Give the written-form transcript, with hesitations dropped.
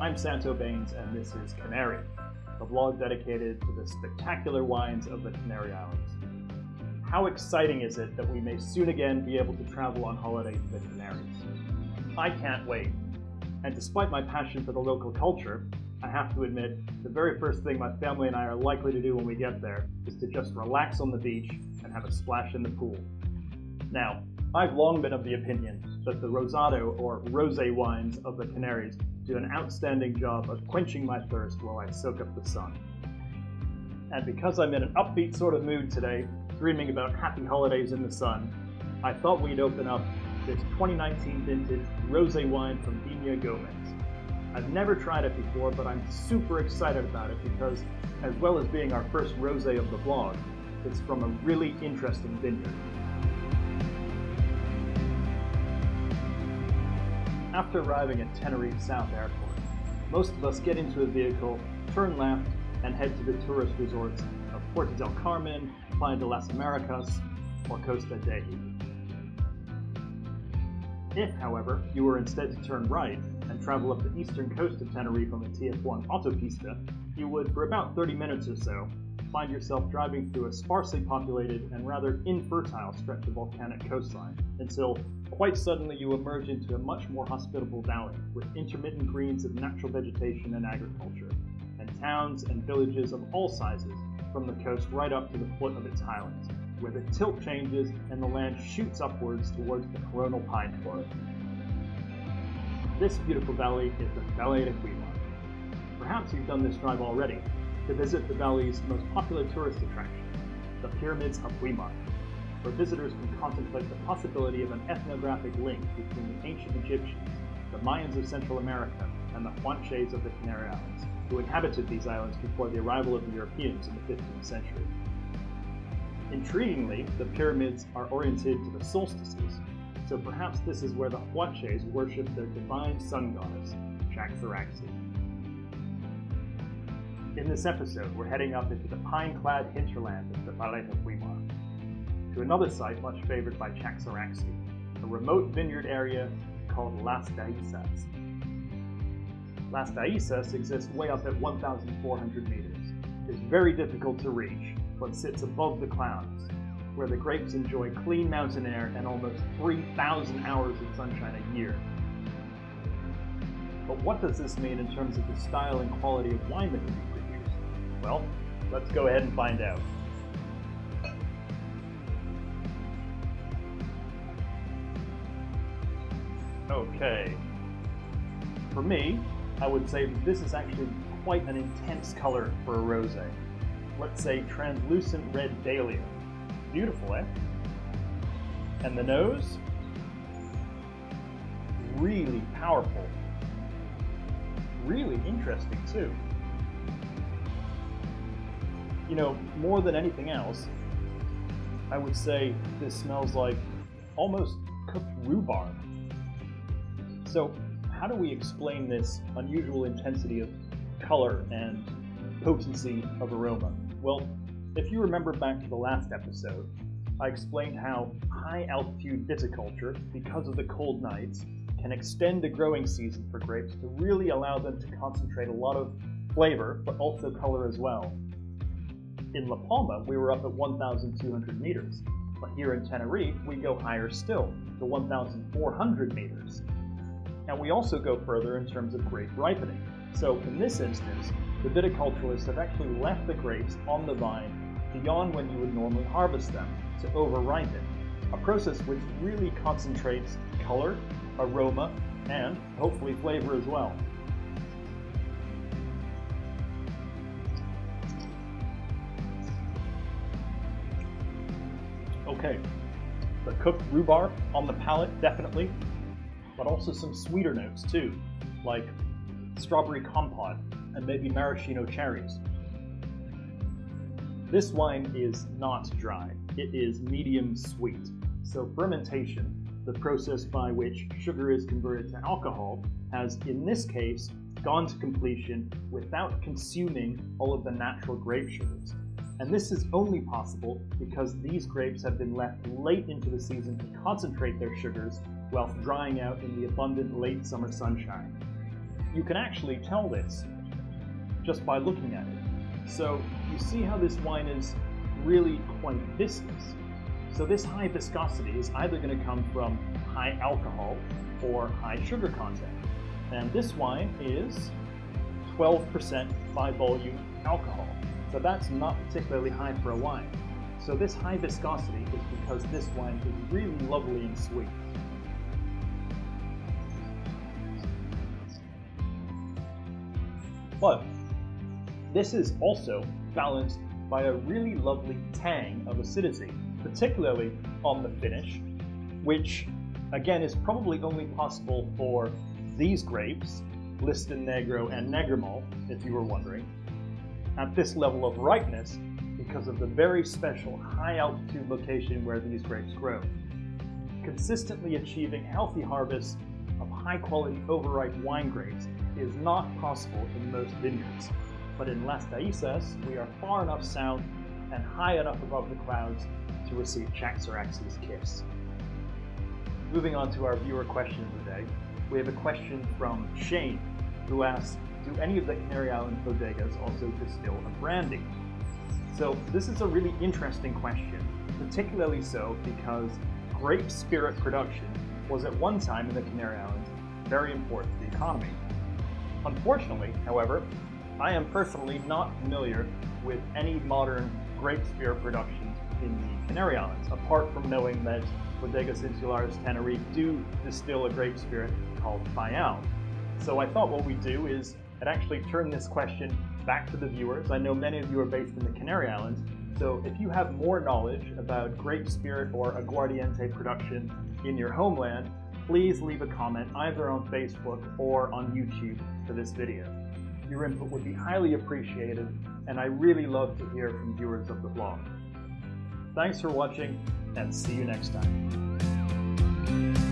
I'm Santo Baines, and this is Canary, a vlog dedicated to the spectacular wines of the Canary Islands. How exciting is it that we may soon again be able to travel on holiday to the Canaries? I can't wait. And despite my passion for the local culture, I have to admit, the very first thing my family and I are likely to do when we get there is to just relax on the beach and have a splash in the pool. Now, I've long been of the opinion that the Rosado or rosé wines of the Canaries do an outstanding job of quenching my thirst while I soak up the sun. And because I'm in an upbeat sort of mood today, dreaming about happy holidays in the sun, I thought we'd open up this 2019 vintage rosé wine from Viña Gomez. I've never tried it before, but I'm super excited about it because, as well as being our first rosé of the vlog, it's from a really interesting vineyard. After arriving at Tenerife South Airport, most of us get into a vehicle, turn left, and head to the tourist resorts of Puerto del Carmen, Playa de las Americas, or Costa Teji. If, however, you were instead to turn right and travel up the eastern coast of Tenerife on the TF1 Autopista, you would, for about 30 minutes or so, find yourself driving through a sparsely populated and rather infertile stretch of volcanic coastline, until quite suddenly you emerge into a much more hospitable valley with intermittent greens of natural vegetation and agriculture, and towns and villages of all sizes from the coast right up to the foot of its highlands, where the tilt changes and the land shoots upwards towards the coronal pine forest. This beautiful valley is the Valle de Huimar. Perhaps you've done this drive already to visit the valley's most popular tourist attraction, the Pyramids of Huimar, where visitors can contemplate the possibility of an ethnographic link between the ancient Egyptians, the Mayans of Central America, and the Guanches of the Canary Islands, who inhabited these islands before the arrival of the Europeans in the 15th century. Intriguingly, the pyramids are oriented to the solstices, so perhaps this is where the Guanches worship their divine sun goddess, Charaxy. In this episode, we're heading up into the pine-clad hinterland of the Valle de Huimar, to another site much favored by Charaxy, a remote vineyard area called Las Daisas. Las Daisas exists way up at 1,400 meters. It's very difficult to reach, but sits above the clouds, where the grapes enjoy clean mountain air and almost 3,000 hours of sunshine a year. But what does this mean in terms of the style and quality of wine that can be produced? Well, let's go ahead and find out. Okay. For me, I would say that this is actually quite an intense color for a rosé. Let's say translucent red dahlia. Beautiful, eh? And the nose? Really powerful. Really interesting too. You know, more than anything else, I would say this smells like almost cooked rhubarb. So, how do we explain this unusual intensity of color and potency of aroma? Well, if you remember back to the last episode, I explained how high-altitude viticulture, because of the cold nights, can extend the growing season for grapes to really allow them to concentrate a lot of flavor, but also color as well. In La Palma, we were up at 1,200 meters, but here in Tenerife, we go higher still, to 1,400 meters. And we also go further in terms of grape ripening. So in this instance, the viticulturists have actually left the grapes on the vine beyond when you would normally harvest them to over-ripen, a process which really concentrates color, aroma, and hopefully flavor as well. Okay, the cooked rhubarb on the palate, definitely, but also some sweeter notes too, like strawberry compote and maybe maraschino cherries. This wine is not dry, it is medium sweet. So fermentation, the process by which sugar is converted to alcohol, has in this case gone to completion without consuming all of the natural grape sugars. And this is only possible because these grapes have been left late into the season to concentrate their sugars whilst drying out in the abundant late summer sunshine. you can actually tell this just by looking at it. So you see how this wine is really quite viscous. So this high viscosity is either going to come from high alcohol or high sugar content. And this wine is 12% by volume alcohol. So that's not particularly high for a wine. So this high viscosity is because this wine is really lovely and sweet. But this is also balanced by a really lovely tang of acidity, particularly on the finish, which again is probably only possible for these grapes, Liston Negro and Negremont, if you were wondering, at this level of ripeness because of the very special high altitude location where these grapes grow. Consistently achieving healthy harvests of high quality overripe wine grapes is not possible in most vineyards, but in Las Taizas we are far enough south and high enough above the clouds to receive Charax's kiss. Moving on to our viewer question of the day, we have a question from Shane, who asks, do any of the Canary Island bodegas also distill a brandy? So this is a really interesting question, particularly so because grape spirit production was at one time in the Canary Islands very important to the economy. Unfortunately, however, I am personally not familiar with any modern grape spirit production in the Canary Islands, apart from knowing that Bodegas Insulares Tenerife do distill a grape spirit called Faial. So I thought what we'd do is I'd actually turn this question back to the viewers. I know many of you are based in the Canary Islands, so if you have more knowledge about grape spirit or aguardiente production in your homeland, please leave a comment either on Facebook or on YouTube for this video. Your input would be highly appreciated, and I really love to hear from viewers of the vlog. Thanks for watching, and see you next time.